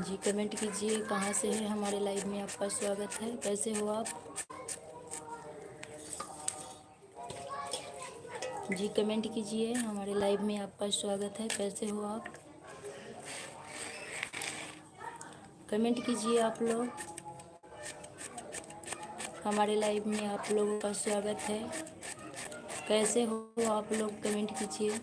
जी comment कीजिए कहाँ से है, हमारे लाइव में आपका स्वागत है। कैसे हो आप? जी कमेंट कीजिए, हमारे लाइव में आपका स्वागत है। कैसे हो आप? कमेंट कीजिए आप लोग, हमारे लाइव में आप लोगों का स्वागत है। कैसे हो आप लोग? कमेंट कीजिए।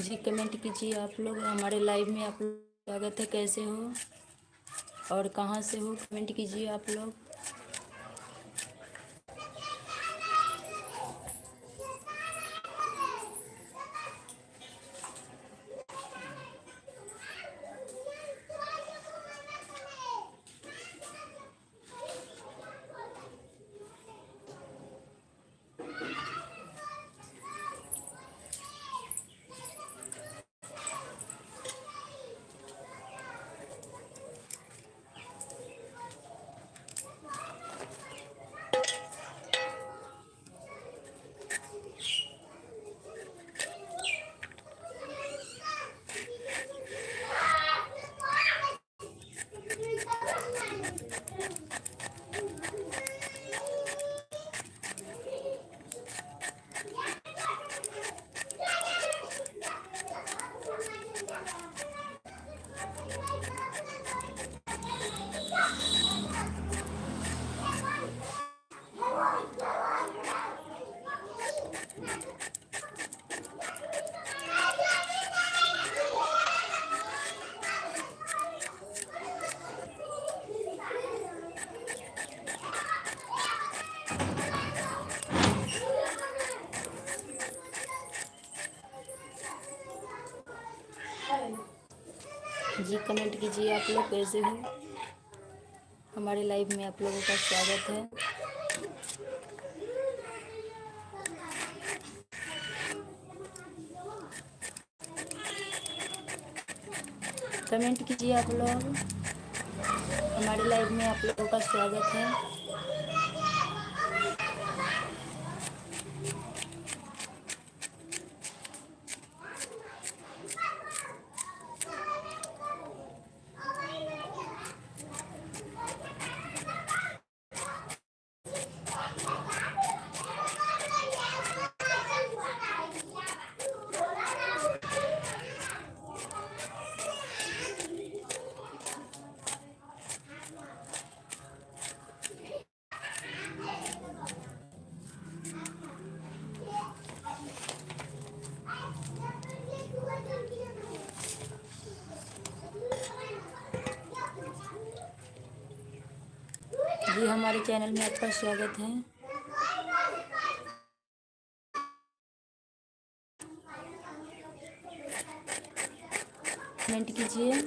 जी कमेंट कीजिए आप लोग, हमारे लाइव में आप लोग स्वागत है। कैसे हो और कहाँ से हो? कमेंट कीजिए आप लोग। जी कमेंट कीजिए आप लोग, कैसे हो? हमारे लाइव में आप लोगों का स्वागत है। कमेंट कीजिए आप लोग, हमारे लाइव में आप लोगों का स्वागत है। जी हमारे चैनल में आपका स्वागत है। कमेंट कीजिए।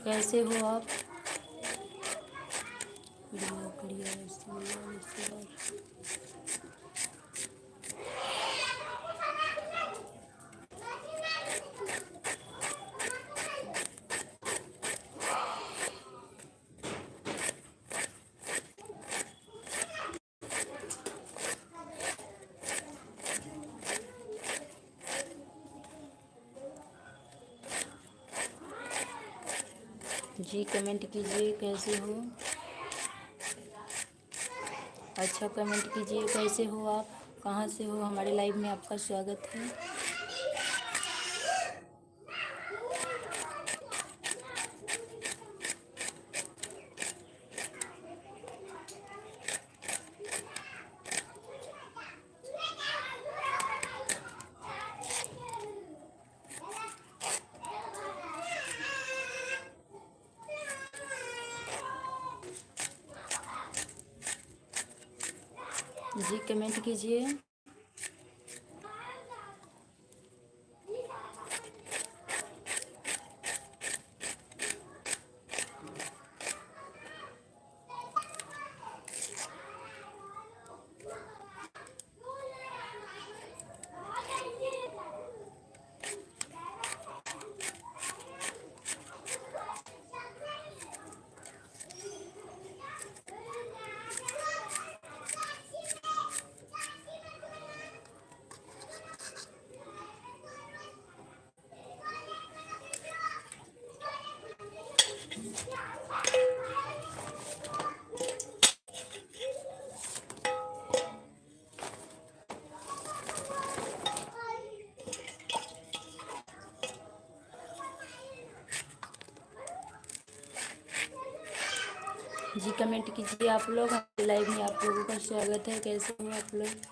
कैसे हो आप? जी कमेंट कीजिए कैसे हो। अच्छा कमेंट कीजिए कैसे हो आप, कहाँ से हो। हमारे लाइव में आपका स्वागत है। जी कमेंट कीजिए। जी कमेंट कीजिए आप लोग। हमारे लाइव में आप लोगों का स्वागत है। कैसे हो आप लोग।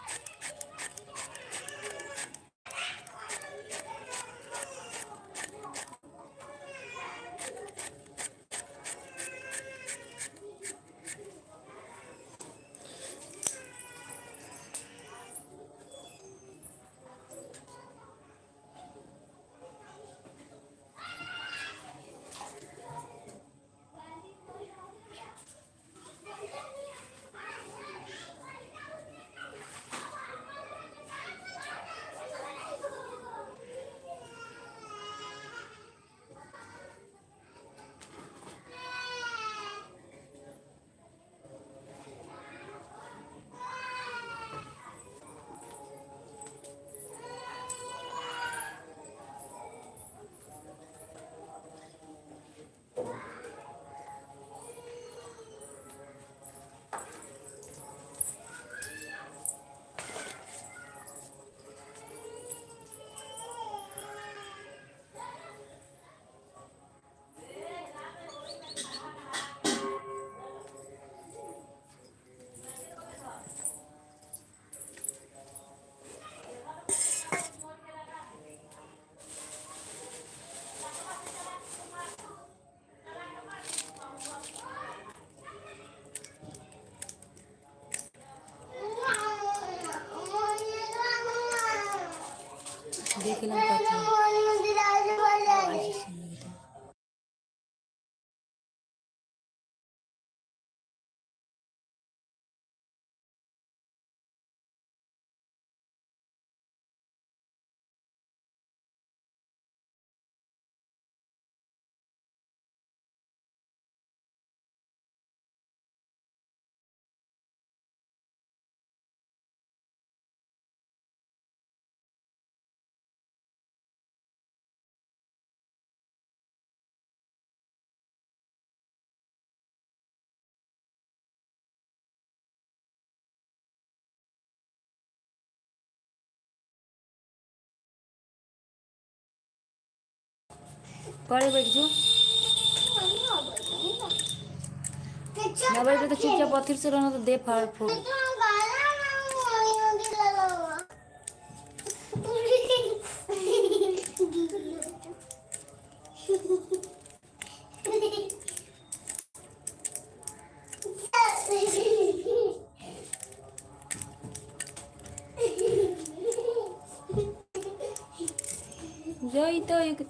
देख लो पढ़े बैठ जो ना बैठे तो चुपचाप पत्थर से रहना तो दे फाड़ फूट। जाई तो एक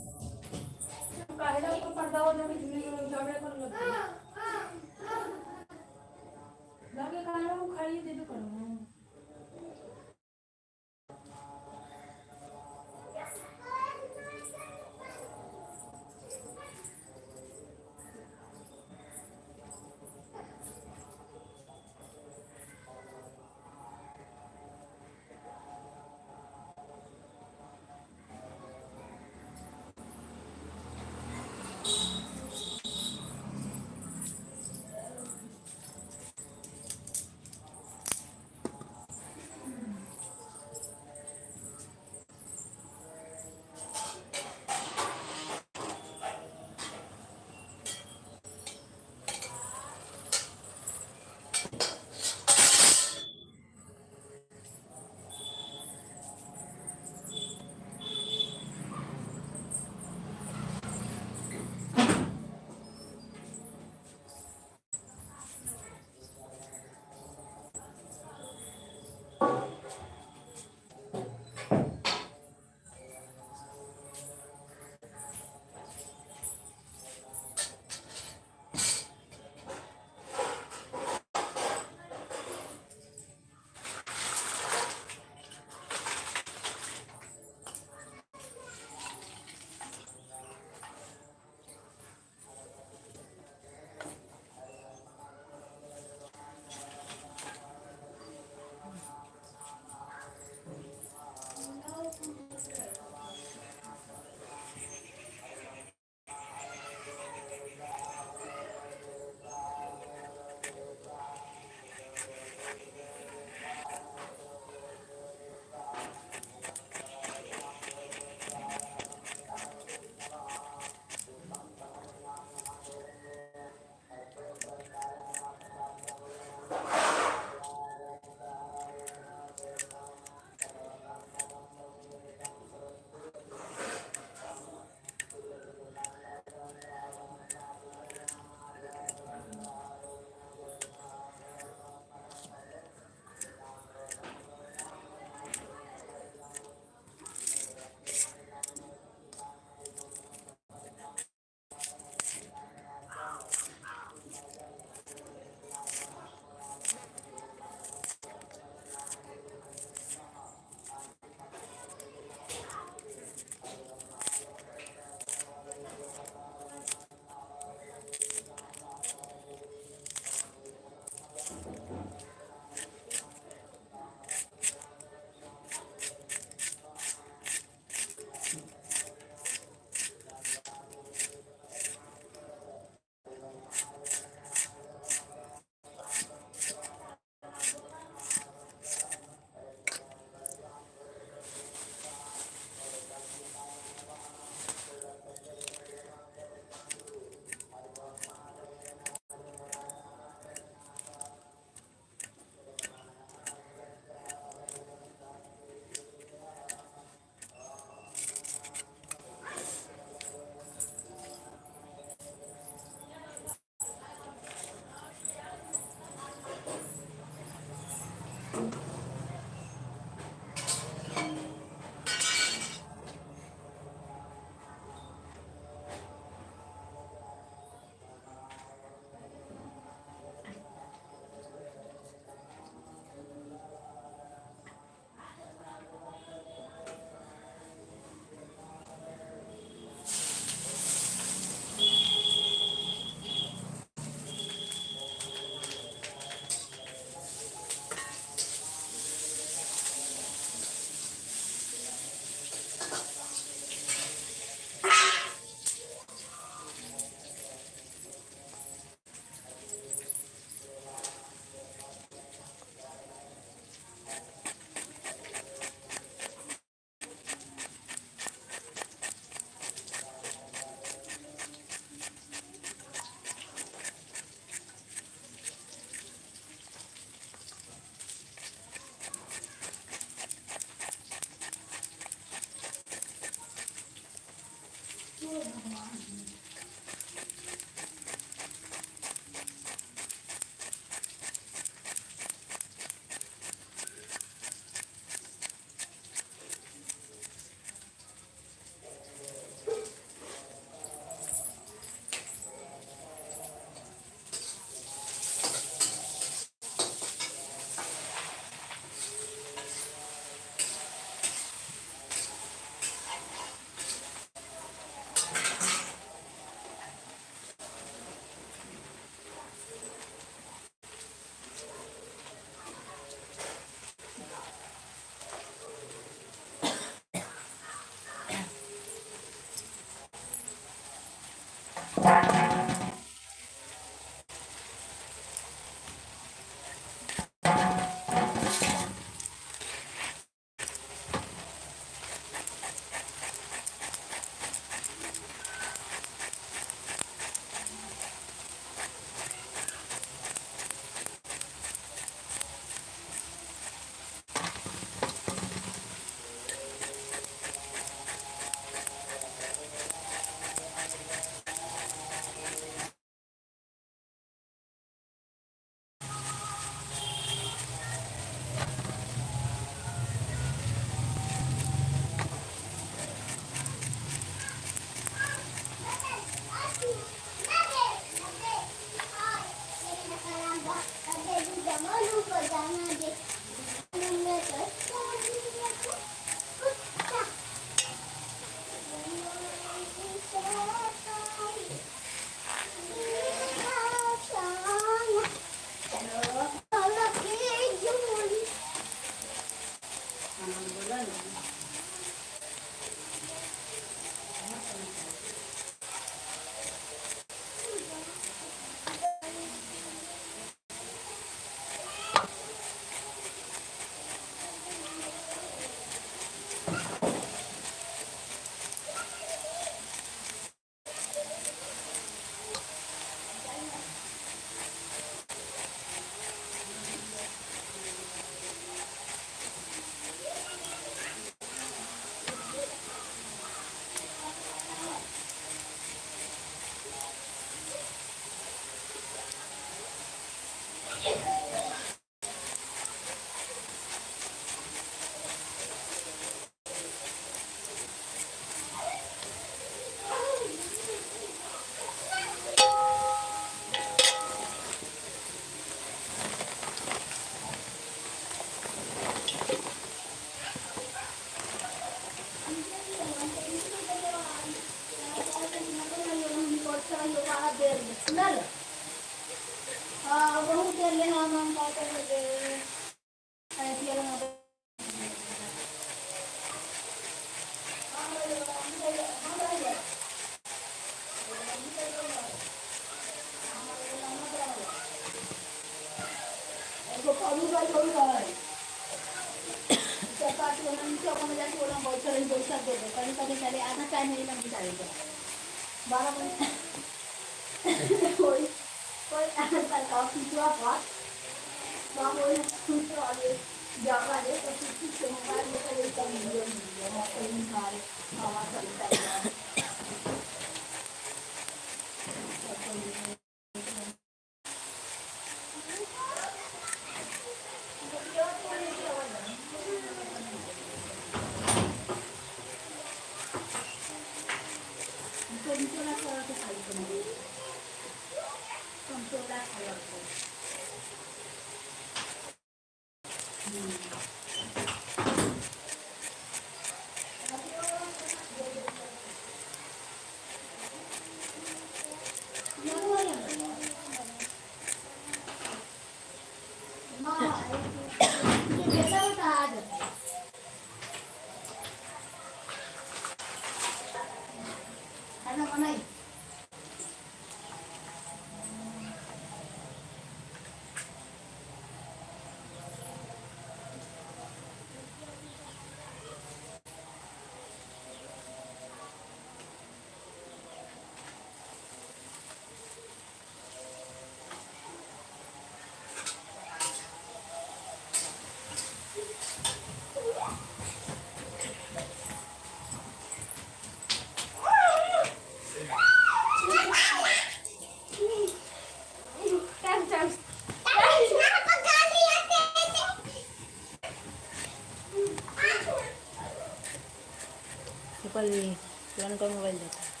रहता है।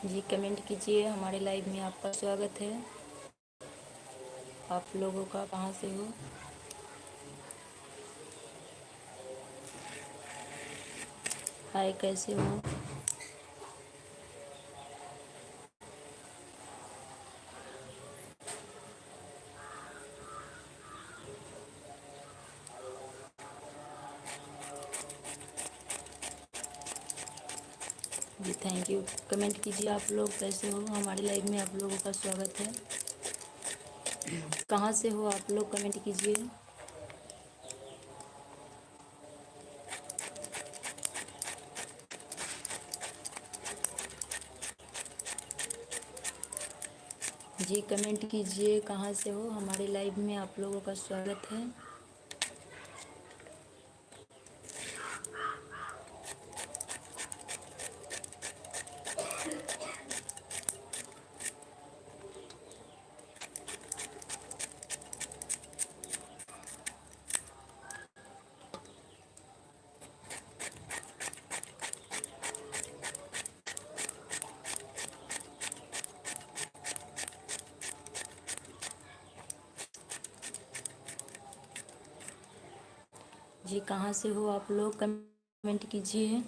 जी कमेंट कीजिए, हमारे लाइव में आपका स्वागत है। आप लोगों का कहाँ से हो? हाय, कैसे हो? जी थैंक यू। कमेंट कीजिए आप लोग कैसे हो, हमारे लाइव में आप लोगों का स्वागत है। कहाँ से हो आप लोग, कमेंट कीजिए। जी कमेंट कीजिए, कहाँ से हो, हमारे लाइव में आप लोगों का स्वागत है। जी कहाँ से हो आप लोग, कमेंट कीजिए।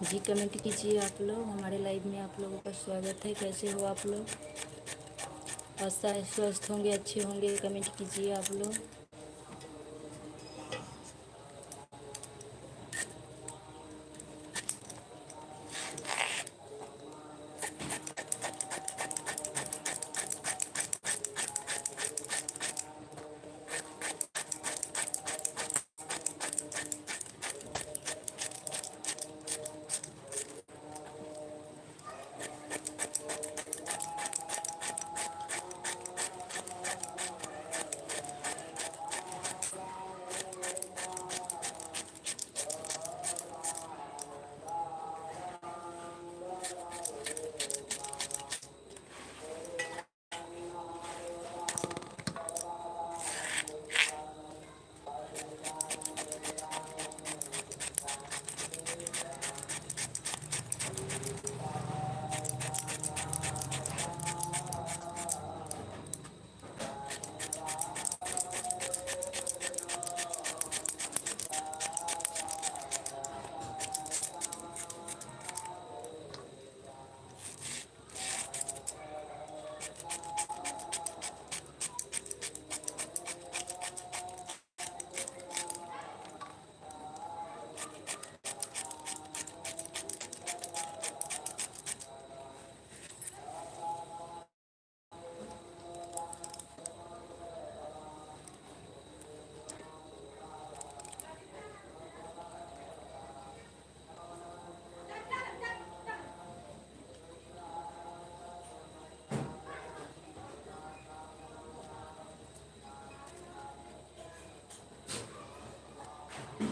जी कमेंट कीजिए आप लोग, हमारे लाइव में आप लोगों का स्वागत है। कैसे हो आप लोग? आशा है स्वस्थ होंगे, अच्छे होंगे। कमेंट कीजिए आप लोग।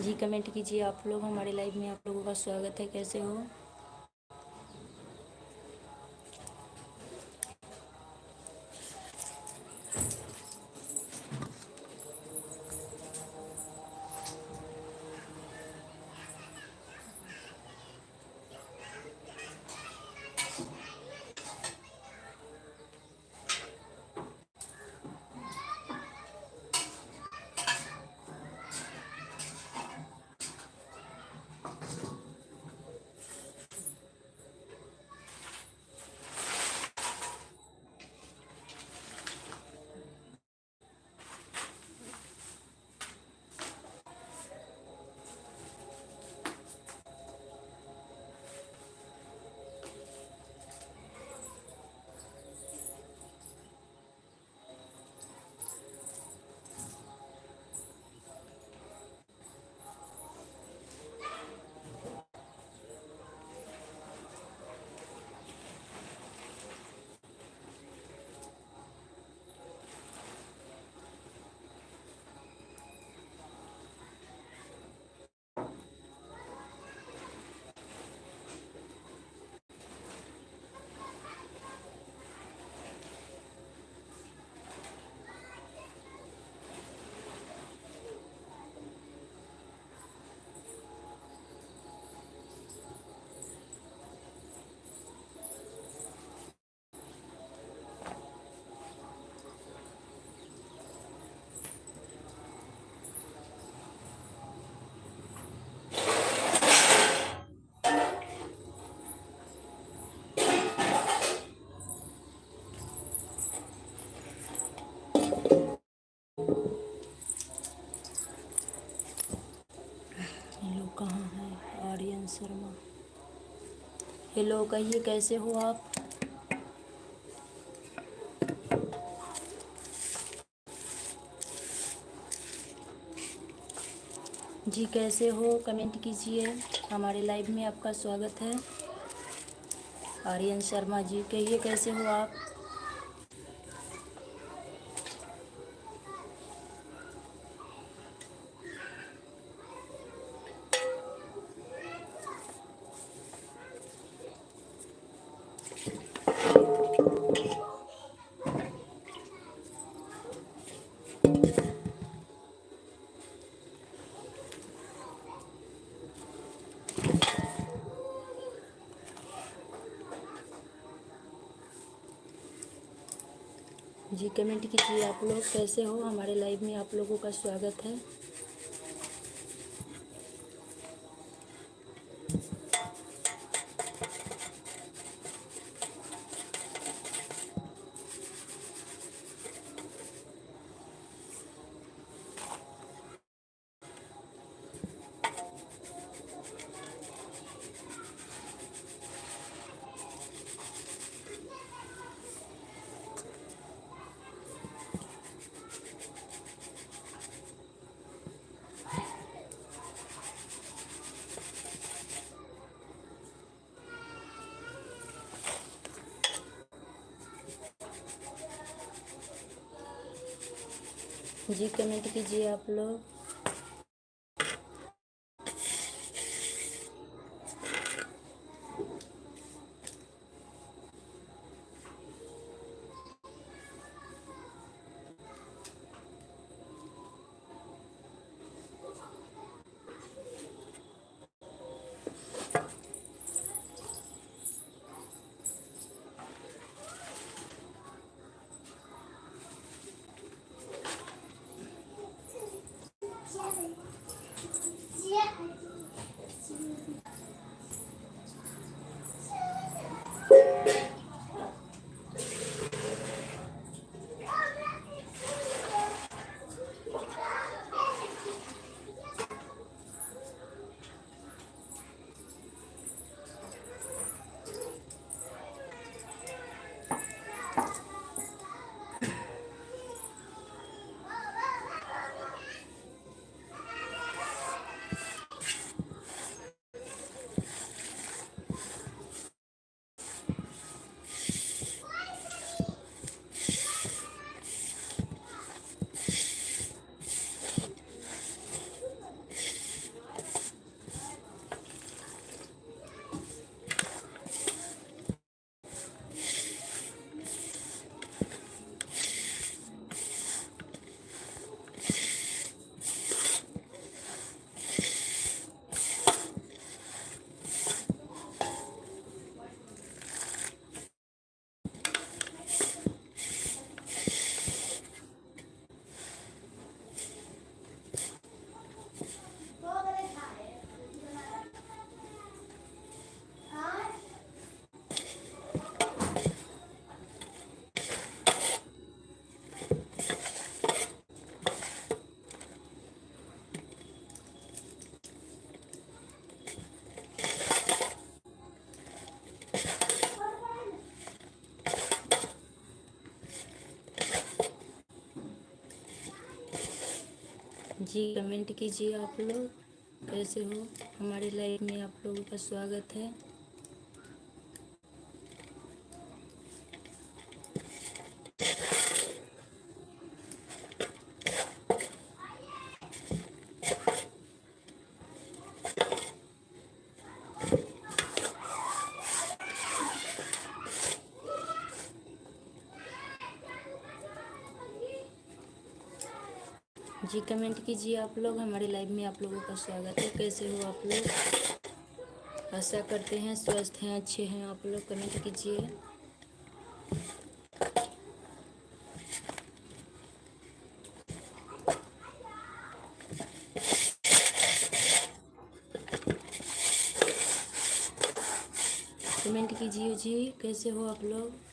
जी कमेंट कीजिए आप लोग, हमारे लाइव में आप लोगों का स्वागत है। कैसे हो? हेलो, कहाँ है आर्यन शर्मा? हेलो, कहिए कैसे हो आप? जी कैसे हो? कमेंट कीजिए, हमारे लाइव में आपका स्वागत है। आर्यन शर्मा जी, कहिए कैसे हो आप? जी कमेंट कीजिए आप लोग, कैसे हो? हमारे लाइव में आप लोगों का स्वागत है। जी कमेंट कीजिए आप लोग। जी कमेंट कीजिए आप लोग कैसे हो। हमारे लाइव में आप लोगों का स्वागत है। जी कमेंट कीजिए आप लोग। हमारे लाइव में आप लोगों का स्वागत है। कैसे हो आप लोग। आशा करते हैं स्वस्थ हैं, अच्छे हैं आप लोग। कमेंट कीजिए। कमेंट कीजिए जी कैसे हो आप लोग।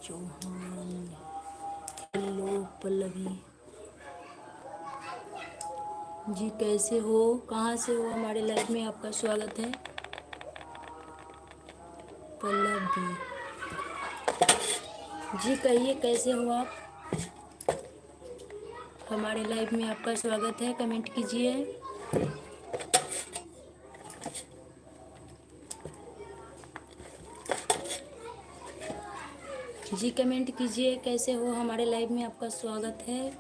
चौहान। हेलो पल्लवी जी, कैसे हो, कहाँ से हो, हमारे लाइफ में आपका स्वागत है। पल्लवी जी, कहिए कैसे हो आप, हमारे लाइफ में आपका स्वागत है, कमेंट कीजिए। जी कमेंट कीजिए कैसे हो, हमारे लाइव में आपका स्वागत है।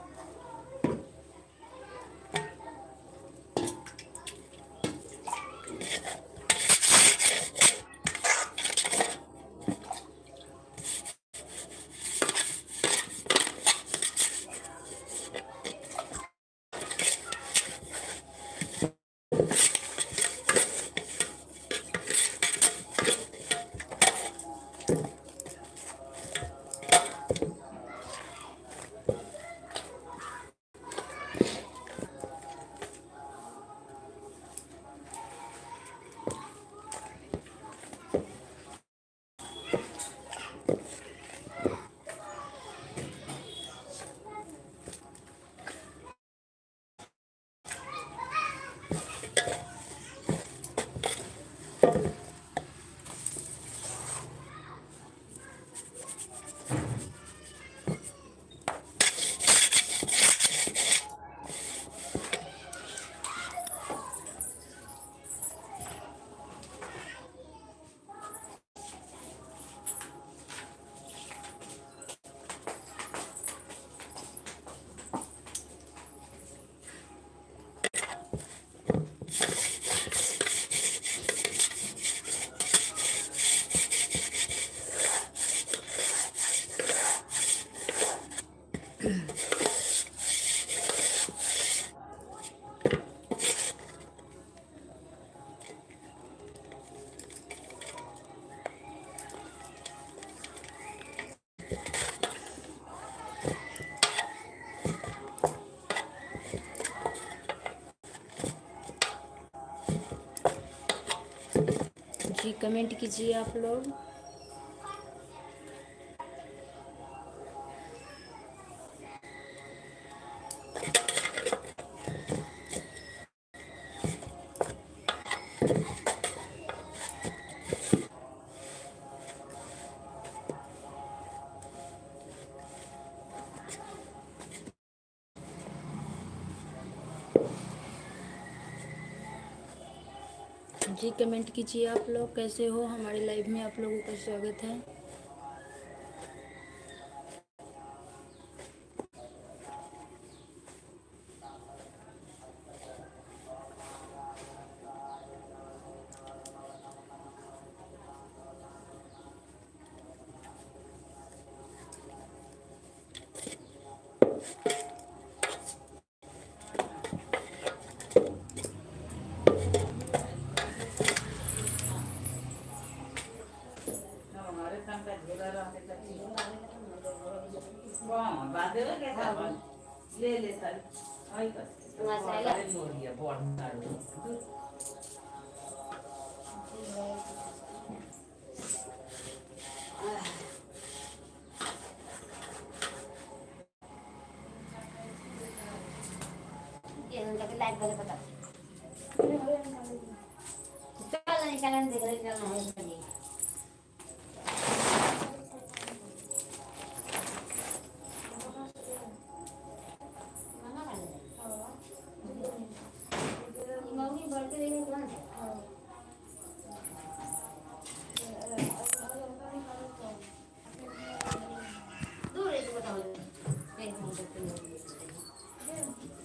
जी कमेंट कीजिए आप लोग। जी कमेंट कीजिए आप लोग कैसे हो, हमारे लाइव में आप लोगों का स्वागत है।